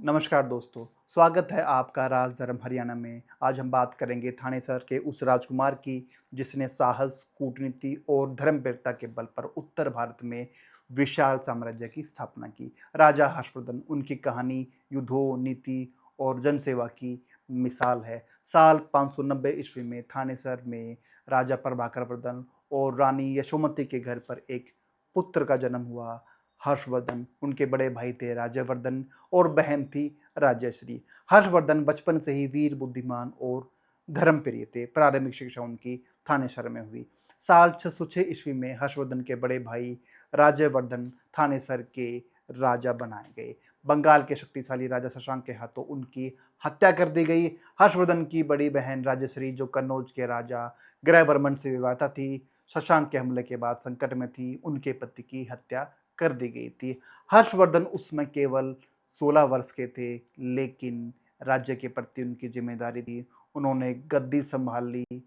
नमस्कार दोस्तों, स्वागत है आपका राज धर्म हरियाणा में। आज हम बात करेंगे थानेसर के उस राजकुमार की जिसने साहस, कूटनीति और धर्मवीरता के बल पर उत्तर भारत में विशाल साम्राज्य की स्थापना की। राजा हर्षवर्धन, उनकी कहानी युद्धों, नीति और जनसेवा की मिसाल है। साल 590 ईस्वी में थानेसर में राजा प्रभाकर वर्धन और रानी यशोमती के घर पर एक पुत्र का जन्म हुआ। हर्षवर्धन, उनके बड़े भाई थे राज्यवर्धन और बहन थी राज्यश्री। हर्षवर्धन बचपन से ही वीर, बुद्धिमान और धर्मप्रिय थे। प्रारंभिक शिक्षा उनकी थानेसर में हुई। साल 606 ईस्वी में हर्षवर्धन के बड़े भाई राज्यवर्धन थानेसर के राजा बनाए गए। बंगाल के शक्तिशाली राजा शशांक के हाथों उनकी हत्या कर दी गई। हर्षवर्धन की बड़ी बहन राजश्री, जो कन्नौज के राजा ग्रहवर्मन से विवाहिता थी, शशांक के हमले के बाद संकट में थी। उनके पति की हत्या कर दी गई थी। हर्षवर्धन उसमें केवल 16 वर्ष के थे, लेकिन राज्य के प्रति उनकी जिम्मेदारी थी। उन्होंने गद्दी संभाल ली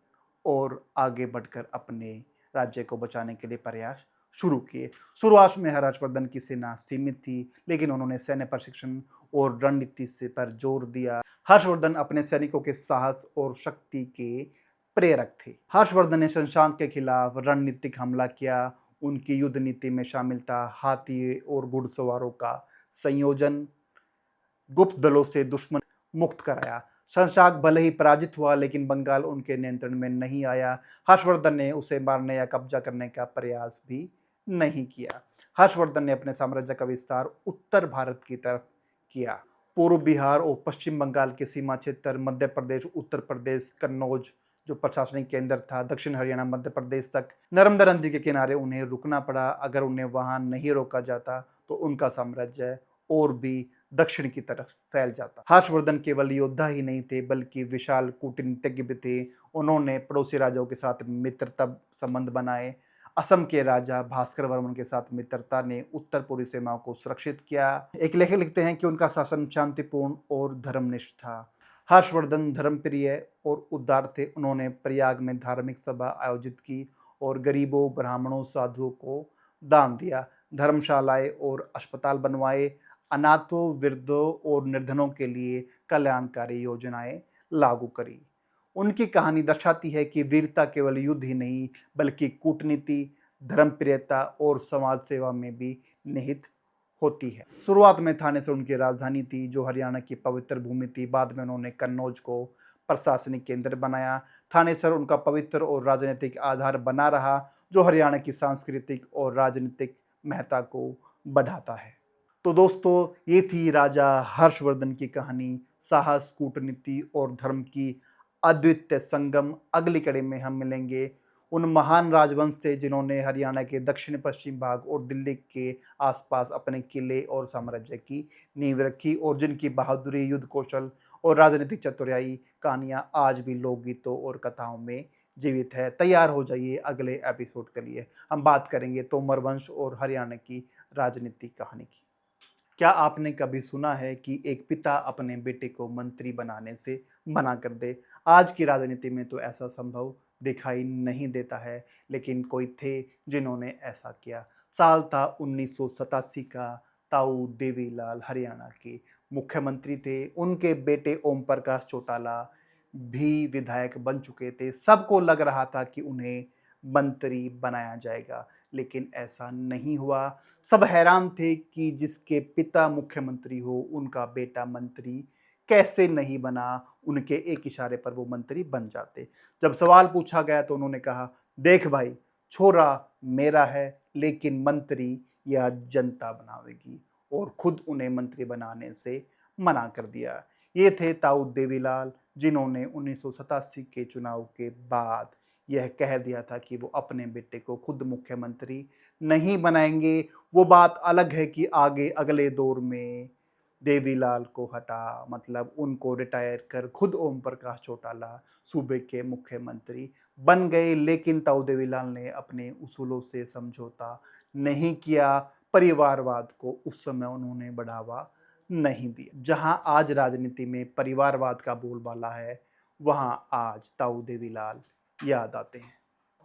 और आगे बढ़कर अपने राज्य को बचाने के लिए प्रयास शुरू किए। शुरुआत में हर्षवर्धन की सेना सीमित थी, लेकिन उन्होंने सैन्य प्रशिक्षण और रणनीति से पर जोर दिया। हर्षवर्धन अपने सैनिकों के साहस और शक्ति के प्रेरक थे। हर्षवर्धन ने शशांक के खिलाफ रणनीतिक हमला किया। उनकी युद्ध नीति में शामिल था हाथी और घुड़सवारों का संयोजन, गुप्त दलों से दुश्मन मुक्त कराया। शशांक भले ही पराजित हुआ, लेकिन बंगाल उनके नियंत्रण में नहीं आया। हर्षवर्धन ने उसे मारने या कब्जा करने का प्रयास भी नहीं किया। हर्षवर्धन ने अपने साम्राज्य का विस्तार उत्तर भारत की तरफ किया। पूर्व बिहार और पश्चिम बंगाल के सीमा क्षेत्र, मध्य प्रदेश, उत्तर प्रदेश, कन्नौज जो प्रशासनिक केंद्र था, दक्षिण हरियाणा, मध्य प्रदेश तक नर्मदा नदी के किनारे उन्हें रुकना पड़ा। अगर उन्हें वहां नहीं रोका जाता तो उनका साम्राज्य और भी दक्षिण की तरफ फैल जाता। हर्षवर्धन केवल योद्धा ही नहीं थे, बल्कि विशाल कूटनीतिज्ञ भी थे। उन्होंने पड़ोसी राज्यों के साथ मित्रता संबंध बनाए। असम के राजा भास्कर वर्मन के साथ मित्रता ने उत्तर पूर्वी सीमाओं को सुरक्षित किया। एक लेखक लिखते हैं कि उनका शासन शांतिपूर्ण और धर्मनिष्ठ था। हर्षवर्धन धर्मप्रिय और उदार थे। उन्होंने प्रयाग में धार्मिक सभा आयोजित की और गरीबों, ब्राह्मणों, साधुओं को दान दिया। धर्मशालाएं और अस्पताल बनवाए। अनाथों, वृद्धों और निर्धनों के लिए कल्याणकारी योजनाएं लागू करी। उनकी कहानी दर्शाती है कि वीरता केवल युद्ध ही नहीं, बल्कि कूटनीति, धर्मप्रियता और समाज सेवा में भी निहित होती है। शुरुआत में थानेसर उनकी राजधानी थी, जो हरियाणा की पवित्र भूमि थी। बाद में उन्होंने कन्नौज को प्रशासनिक केंद्र बनाया। थानेसर उनका पवित्र और राजनीतिक आधार बना रहा, जो हरियाणा की सांस्कृतिक और राजनीतिक महत्ता को बढ़ाता है। तो दोस्तों, ये थी राजा हर्षवर्धन की कहानी, साहस, कूटनीति और धर्म की अद्वितीय संगम। अगली कड़ी में हम मिलेंगे उन महान राजवंश से जिन्होंने हरियाणा के दक्षिण पश्चिम भाग और दिल्ली के आसपास अपने किले और साम्राज्य की नींव रखी, और जिनकी बहादुरी, युद्ध कौशल और राजनीतिक चतुराई कहानियां आज भी लोकगीतों और कथाओं में जीवित है। तैयार हो जाइए अगले एपिसोड के लिए। हम बात करेंगे तोमर वंश और हरियाणा की राजनीतिक कहानी की। क्या आपने कभी सुना है कि एक पिता अपने बेटे को मंत्री बनाने से मना कर दे? आज की राजनीति में तो ऐसा संभव दिखाई नहीं देता है, लेकिन कोई थे जिन्होंने ऐसा किया। साल था 1987 का। ताऊ देवीलाल हरियाणा के मुख्यमंत्री थे। उनके बेटे ओम प्रकाश चौटाला भी विधायक बन चुके थे। सबको लग रहा था कि उन्हें मंत्री बनाया जाएगा, लेकिन ऐसा नहीं हुआ। सब हैरान थे कि जिसके पिता मुख्यमंत्री हो, उनका बेटा मंत्री कैसे नहीं बना। उनके एक इशारे पर वो मंत्री बन जाते। जब सवाल पूछा गया तो उन्होंने कहा, देख भाई, छोरा मेरा है, लेकिन मंत्री या जनता बनावेगी, और खुद उन्हें मंत्री बनाने से मना कर दिया। ये थे ताऊ देवीलाल, जिन्होंने 1987 के चुनाव के बाद यह कह दिया था कि वो अपने बेटे को खुद मुख्यमंत्री नहीं बनाएंगे। वो बात अलग है कि आगे अगले दौर में देवीलाल को हटा, मतलब उनको रिटायर कर खुद ओम प्रकाश चौटाला सूबे के मुख्यमंत्री बन गए। लेकिन ताऊ देवीलाल ने अपने उसूलों से समझौता नहीं किया। परिवारवाद को उस समय उन्होंने बढ़ावा नहीं दिया। जहां आज राजनीति में परिवारवाद का बोलबाला है, वहां आज ताऊ देवीलाल याद आते हैं।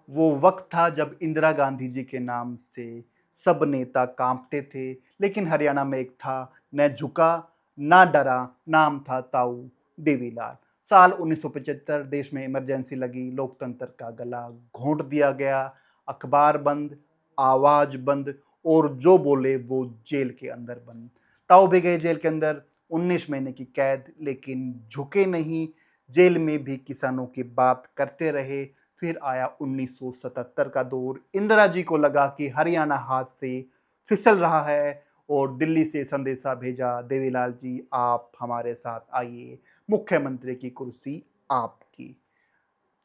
वो वक्त था जब इंदिरा गांधी जी के नाम से सब नेता कांपते थे, लेकिन हरियाणा में एक था, न झुका ना डरा, नाम था ताऊ देवीलाल। साल 1975 देश में इमरजेंसी लगी, लोकतंत्र का गला घोंट दिया गया, अखबार बंद, आवाज बंद और जो बोले वो जेल के अंदर बंद। ताऊ भी गए जेल के अंदर, 19 महीने की कैद, लेकिन झुके नहीं। जेल में भी किसानों की बात करते रहे। फिर आया 1977 का दौर। इंदिरा जी को लगा कि हरियाणा हाथ से फिसल रहा है और दिल्ली से संदेशा भेजा, देवीलाल जी आप हमारे साथ आइए, मुख्यमंत्री की कुर्सी आपकी।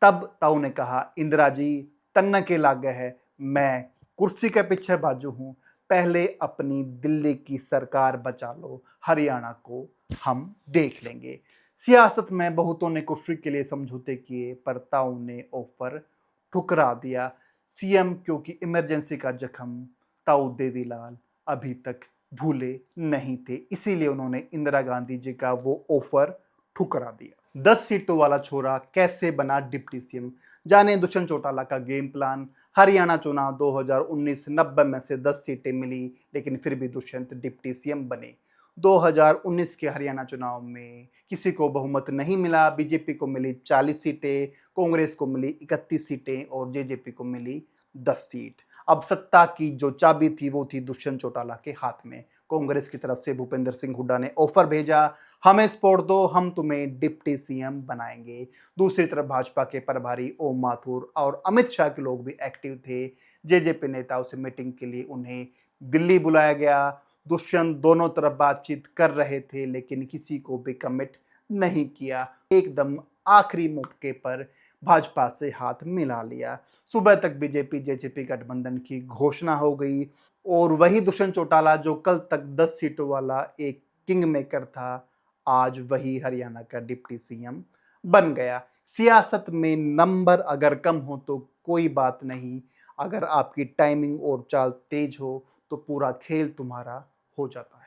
तब ताऊ ने कहा, इंदिरा जी तन्ना के लागे है, मैं कुर्सी के पीछे बाजू हूं, पहले अपनी दिल्ली की सरकार बचा लो, हरियाणा को हम देख लेंगे। सियासत में बहुतों ने कुर्सी के लिए समझौते किए, पर ताऊ ने ऑफर ठुकरा दिया। सीएम क्योंकि इमरजेंसी का जख्म ताऊ देवीलाल अभी तक भूले नहीं थे, इसीलिए उन्होंने इंदिरा गांधी जी का वो ऑफर ठुकरा दिया। 10 सीटों वाला छोरा कैसे बना डिप्टी सीएम, जाने दुष्यंत चौटाला का गेम प्लान। हरियाणा चुनाव 2019, 90 में से 10 सीटें मिली, लेकिन फिर भी दुष्यंत डिप्टी सीएम बने। 2019 के हरियाणा चुनाव में किसी को बहुमत नहीं मिला, बीजेपी को मिली 40 सीटें, कांग्रेस को मिली 31 सीटें और जेजेपी को मिली 10 सीट। अब सत्ता की जो चाबी थी वो थी दुष्यंत चौटाला के हाथ में। कांग्रेस की तरफ से भूपेंद्र सिंह हुड्डा ने ऑफर भेजा, हमें सपोर्ट दो, हम तुम्हें डिप्टी सीएम बनाएंगे। दूसरी तरफ भाजपा के प्रभारी ओम माथुर और अमित शाह के लोग भी एक्टिव थे। जेजेपी नेताओं से मीटिंग के लिए उन्हें दिल्ली बुलाया गया। दुष्यंत दोनों तरफ बातचीत कर रहे थे, लेकिन किसी को भी कमिट नहीं किया। एकदम आखिरी मौके पर भाजपा से हाथ मिला लिया। सुबह तक बीजेपी जेजेपी गठबंधन की घोषणा हो गई और वही दुष्यंत चौटाला जो कल तक 10 सीटों वाला एक किंग मेकर था, आज वही हरियाणा का डिप्टी सीएम बन गया। सियासत में नंबर अगर कम हो तो कोई बात नहीं, अगर आपकी टाइमिंग और चाल तेज हो तो पूरा खेल तुम्हारा हो जाता है।